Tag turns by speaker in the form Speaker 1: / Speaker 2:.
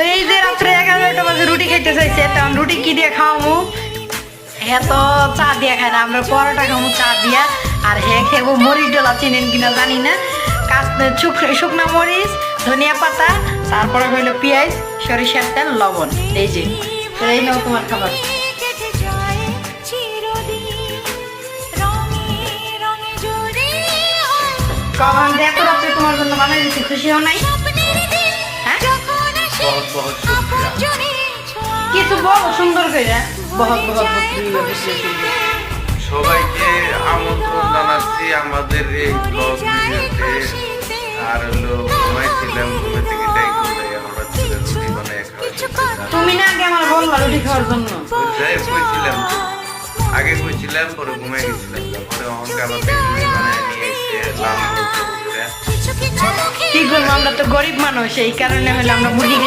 Speaker 1: তো এই যে রাত্রে 11টা বাজে রুটি খাইতে চাইছে, তখন রুটি কি দিয়ে খাওয়ামু? হ্যাঁ তো চা দিয়ে খায় না, আমরা পরোটা খাবো চা দিয়া। আর হ্যাঁ খেবো মরিচ ডলা, চিনেন কিনা জানি না, শুকনা মরিচ, ধনিয়া পাতা, তারপরে হইলো পেঁয়াজ, সরিষার তেল, লবণ। এই যে তো এই নাও তোমার খাবার। কখন দেখো রাত্রে তোমার জন্য বানাই দিচ্ছি, খুশি হও নাই? হ্যাঁ কিছু বলো সুন্দর করে। বহুত বহুত
Speaker 2: সবাইকে আমন্ত্রণ জানাচ্ছি আমাদের এই ব্লগ ভিডিওতে। আর হলো ঘুমাইছিলাম, ঘুমে থেকে আমরা রুটি বানাই
Speaker 1: তুমি না আগে আমার বলবা রুটি খাওয়ার জন্য।
Speaker 2: কইছিলাম, আগে কইছিলাম, পরে ঘুমাই গেছিলাম। তারপরে অহংকার আবার রুটি বানাই নিয়ে এসে লাল
Speaker 1: কি করবো, আমরা তো গরিব মানুষ, এই কারণে হলো আমরা মুরগি